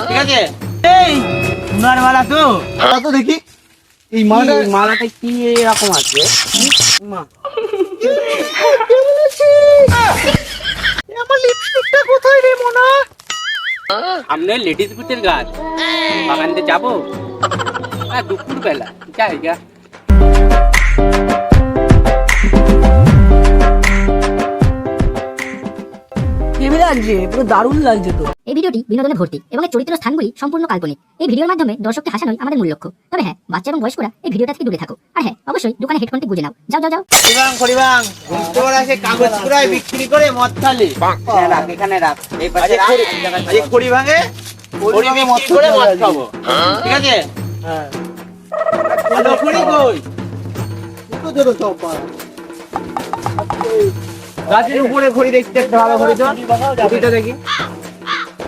ঠিক আছে। এই সোনার মালা তো দেখি এই মালাটা কি এরকম আছে। আমার লিপস্টিকটা কোথায় রে মোনা? সামনে লেডিস বুটের গাছ, বাগানতে যাবো দুপুর বেলা জায়গা। পুরো দারুণ লাগছে তো। এই ভিডিওটি বিনোদনে ভর্তি এবং এর চরিত্র স্থানগুলি সম্পূর্ণ কাল্পনিক। এই ভিডিওর মাধ্যমে দর্শককে হাসানোই আমাদের মূল লক্ষ্য। তবে হ্যাঁ, বাচ্চা এবং বয়স্করা এই ভিডিওটা থেকে দূরে থাকো। আর হ্যাঁ, অবশ্যই দোকানে হেডফোনটি বুঝে নাও। যাও যাও যাও। খড়িবাং তোর আছে কাগজ কুড়ায় বিক্রি করে মদ খালি। রাখ এখানে রাখ, এই পাশে রাখ। এই খড়িবাঙে মদ করে মদ খাবো, ঠিক আছে? হ্যাঁ। ভালো খড়ি কই? কত দেব সব পা? গাছের উপরে খড়ি দেখতে একটা ভালো খড়ি তো। খড়িটা দেখি।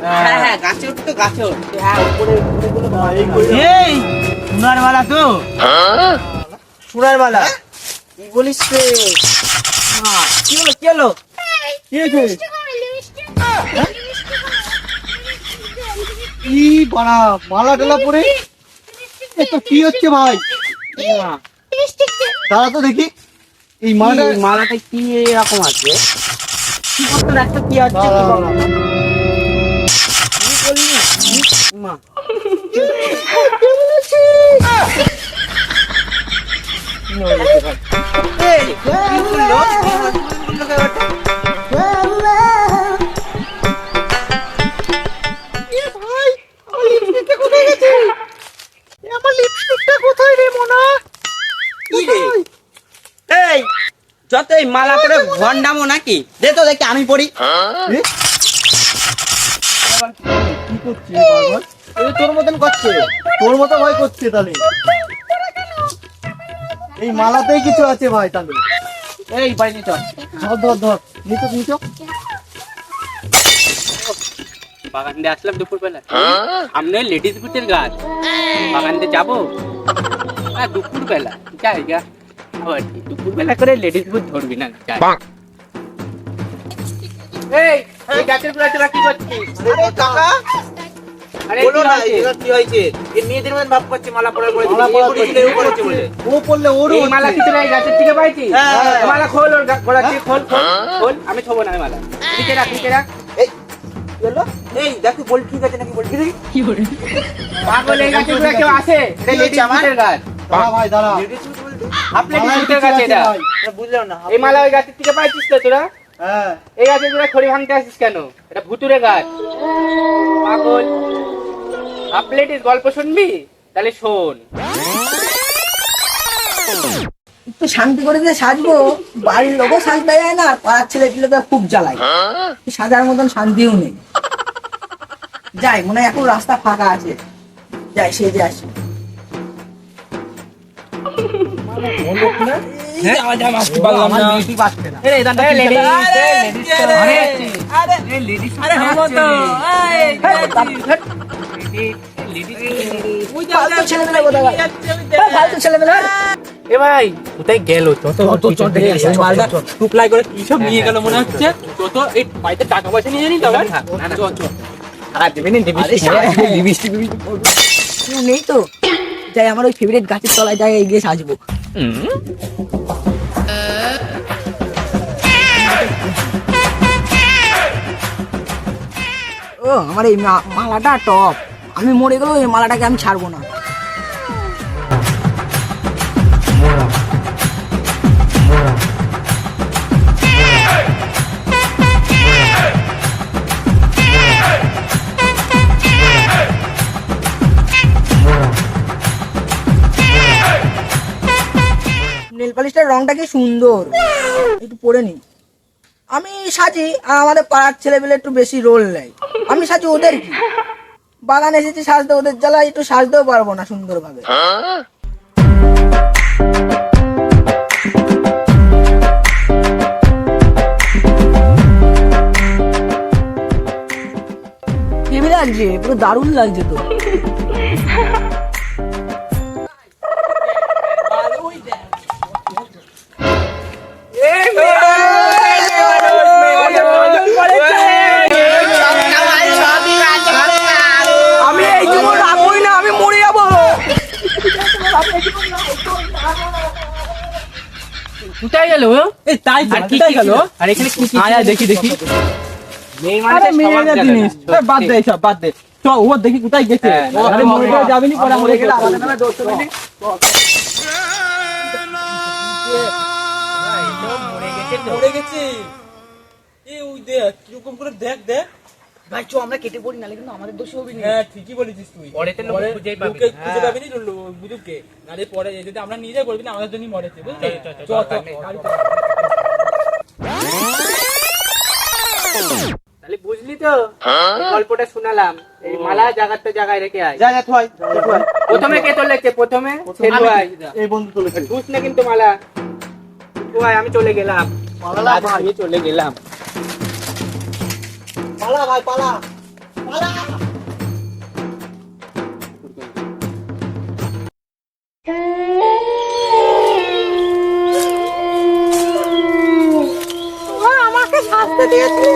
হ্যাঁ হ্যাঁ, গাছে উঠতো, গাছে উঠতো। হ্যাঁ, উপরে খড়িগুলো ভালোই কই। এই সোনার মালা তো? সোনার মালা কি বলিস রে? কি হলো কি হলো? কি হয়েছে? কি বাড়া মালা টালা পরে তো কি হচ্ছে ভাই? দাঁড়া তো দেখি এই মালাটা কি এরকম আছে। কি করতে একটা কি আছে? কি বললি মা? যত এই মালা করে ভন্ডামো নাকি? দে তো দেখি আমি পড়ি। কি করছিস তোর মতন করছে, তোর মতো ভয় করছে তাহলে। এই মালাতেই কিছু আছে ভাই তাহলে। এই ভাই নিচ ধর ধর ধর নিচ নিচ। বাগান দিয়ে আসলাম দুপুর বেলা, সামনে লেডিস বুটের গাছ, বাগান দিয়ে যাবো দুপুর বেলা জায়গা। আবার দুপুর বেলা করে লেডিস বুট ধরবি না। এই গাছের গোড়ায় তোরা কি করছিস? আরে কাকা, আরে বলো না এটা কি হয়েছে? এই মেয়েদের মধ্যে ভাব করছে মালা পরার পরে করেছে বলে। ও পড়লে ওর এই মালা কি তোরা এই গাছের থেকে পাইছিস? মালা খোল, ওর গোড়া থেকে খোল খোল। আমি ছবো না মালা। নিচে রাখ নিচে রাখ। এই কি হলো? এই দেখো বল ঠিক আছে নাকি? বল ঠিক আছে কি করে? পাগল, এই গাছের গোড়া কেউ আছে? এটা লেডিস বুটের গাছ। দাঁড়া ভাই দাঁড়া। আপনি বুটের গাছ এটা বুঝলাম না। এই মালা ওই গাছের থেকে পাইছিস তো তোরা? হ্যাঁ। এই গাছের গোড়া খড়ি ভাঙতে আসিস কেন? এটা ভুতুরে গাছ পাগল। আপলেটিস গল্প শুনবি? তাহলে শোন। একটু শান্তি করে দিয়ে সাজবো, বাড়ির লোকও সাজতে যায় না, পাড়ার ছেলে পিলে তো খুব জ্বালায়। সাজার মতন শান্তিও নেই। যাই, মনে হয় এখন রাস্তা ফাঁকা আছে, যাই সেজে আসি। ভাই কোথায় গেল? টুকলাই করে কি সব নিয়ে গেল মনে হচ্ছে। তো এই বাড়িতে টাকা পয়সা নিয়ে জানি তো নেই তো। যাই, আমার ওই ফেভারিট গাছের তলায় যাই, গিয়ে সাজবো। ও আমার এই মালাটা টপ। আমি মরে গেলেও এই মালাটাকে আমি ছাড়বো না। নেল পালিশটার রংটা কি সুন্দর, একটু পরে নি। আমি সাজি আর আমাদের পাড়ার ছেলেপেলে একটু বেশি রোল নেয়। আমি সাজি ওদের কি? বাগানে এসেছি সাজতে, ওদের জ্বালায় একটু সাজতেও পারবো না সুন্দর ভাবে। কেমন লাগছে? পুরো দারুণ লাগছে তো। কোথায় গেল এই তাই আর কি তাই গেল। আর এখানে কি কি আয় আয় দেখি দেখি। মেয়ে আরে মানুষের মেয়ে সবার না জায়গা জিনিস। না। বাদ দে সব বাদ দে। চ ও দেখি কোথায় গেছে। হ্যাঁ, আরে মরে তো যাবেনি পড়া মরে গেলে আমাদের নামে দোষ হবে না। মরে গেছে তো। মরে গেছে। এই ওই দেখ কিরকম করে দেখ দেখ। ভাই চো আমরা কেটে পড়ি নালে কিন্তু আমাদের দোষী হবে না। হ্যাঁ ঠিকই বলেছিস তুই। পরে তো লোক পরে খুঁজেই পাবে লোকে না। খুঁজে পাবি নি বুঝুকে। আরে পরে যদি আমরা নিজে করবি না আমাদের জন্যই মরেছে বুঝলি? চ দরকার নেই। তাহলে বুঝলি তো এই গল্পটা শোনালাম এই মালা জায়গাতে জায়গায় রেখে আয় যা যা তুই প্রথমে কে তোলেছে প্রথমে সেলু আয় এই বন্ধু চলে গেছে। বুঝ না কিন্তু মালা তুই আয়, আমি চলে গেলাম পালা ভাই, আমি চলে গেলাম পালা ভাই পালা পালা। আমাকে শাস্তি দিয়েছিস